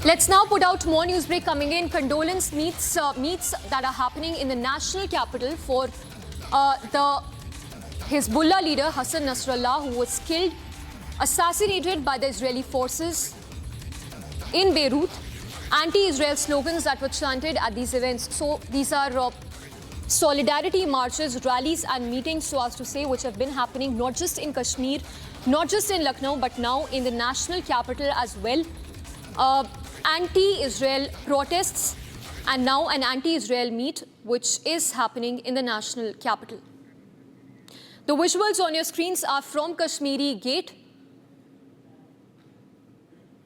Let's now put out more news break coming in. Condolence meets that are happening in the national capital for the Hezbollah leader Hassan Nasrallah, who was killed, assassinated by the Israeli forces in Beirut. Anti-Israel slogans that were chanted at these events. So these are solidarity marches, rallies and meetings, so as to say, which have been happening not just in Kashmir, not just in Lucknow, but now in the national capital as well. Anti-Israel protests and now an anti-Israel meet which is happening in the national capital. The visuals on your screens are from Kashmiri Gate.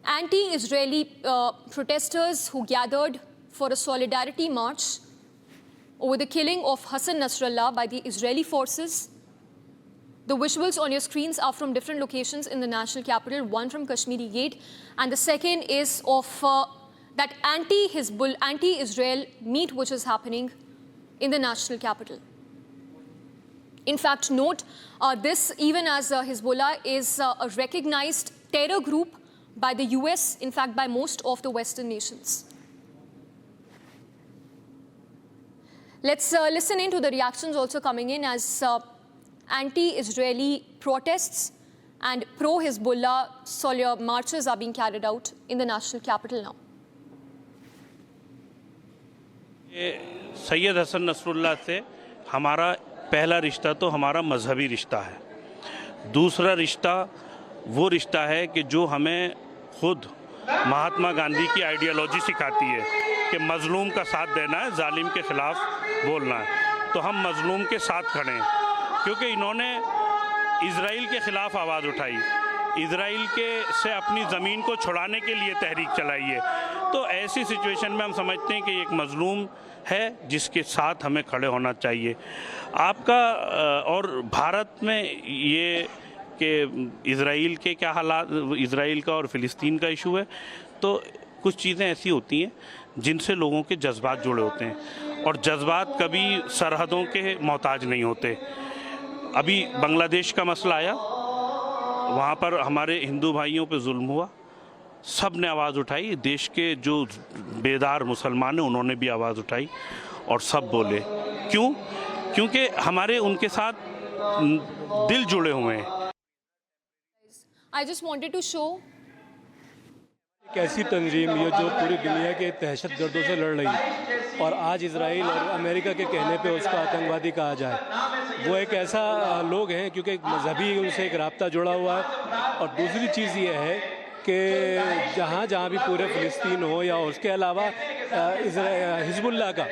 Anti-Israeli protesters who gathered for a solidarity march over the killing of Hassan Nasrallah by the Israeli forces. The visuals on your screens are from different locations in the national capital, one from Kashmiri Gate, and the second is of that anti-Israel meet which is happening in the national capital. In fact, note this, even as Hezbollah is a recognized terror group by the US, in fact by most of the Western nations. Let's listen in to the reactions also coming in as anti-Israeli protests and pro-Hezbollah marches are being carried out in the national capital now. Syed Hasan Nasrullah से हमारा पहला रिश्ता तो हमारा मजहबी रिश्ता है। दूसरा रिश्ता वो रिश्ता है कि जो हमें खुद महात्मा गांधी की आइडियोलॉजी सिखाती है कि मजलूम का साथ देना है, जालिम के ख़िलाफ़ बोलना है। तो हम मजलूम के साथ खड़े हैं क्योंकि इन्होंने इज़राइल के ख़िलाफ़ आवाज़ उठाई, इज़राइल से अपनी ज़मीन को छुड़ाने के लिए तहरीक चलाई है। तो ऐसी सिचुएशन में हम समझते हैं कि एक मजलूम है जिसके साथ हमें खड़े होना चाहिए। आपका और भारत में ये कि इज़राइल के क्या हालात, इज़राइल का और फ़िलिस्तीन का इशू है, तो कुछ चीज़ें ऐसी होती हैं जिनसे लोगों के जज्बात जुड़े होते हैं और जज्बात कभी सरहदों के मोहताज नहीं होते। अभी बांग्लादेश का मसला आया, वहाँ पर हमारे हिंदू भाइयों पे जुल्म हुआ, सब ने आवाज़ उठाई, देश के जो बेदार मुसलमान हैं उन्होंने भी आवाज़ उठाई और सब बोले। क्यों? क्योंकि हमारे उनके साथ दिल जुड़े हुए हैं। I just wanted to show एक ऐसी तंजीम ये जो पूरी दुनिया के दहशतगर्दों से लड़ रही है और आज इजराइल और अमेरिका के कहने पे उसका आतंकवादी कहा जाए, वो एक ऐसा लोग हैं क्योंकि मजहबी उनसे एक राब्ता जुड़ा हुआ है। और दूसरी चीज़ ये है कि जहाँ जहाँ भी पूरे फ़िलिस्तीन हो या उसके अलावा हिजबुल्लाह का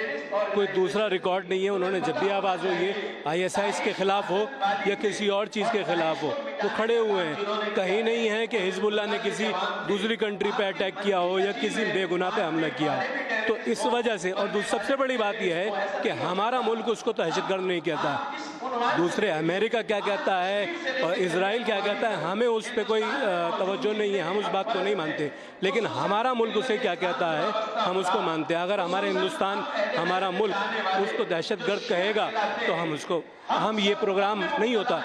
कोई दूसरा रिकॉर्ड नहीं है। उन्होंने जब भी आवाज़ हो, ये ISIS के ख़िलाफ़ हो या किसी और चीज़ के ख़िलाफ़ हो, वो खड़े हुए हैं। कहीं नहीं है कि हिजबुल्लाह ने किसी दूसरी कंट्री पे अटैक किया हो या किसी बेगुनाह पे हमला किया हो। तो इस वजह से, और सबसे बड़ी बात यह है कि हमारा मुल्क उसको दहशतगर्द नहीं कहता, दूसरे अमेरिका क्या कहता है और इज़राइल क्या कहता है, हमें उस पर कोई तवज्जो नहीं है, हम उस बात को नहीं मानते। लेकिन हमारा मुल्क उसे क्या कहता है, हम उसको मानते हैं। अगर हमारे हिंदुस्तान, हमारा मुल्क उसको दहशतगर्द कहेगा तो हम ये प्रोग्राम नहीं होता।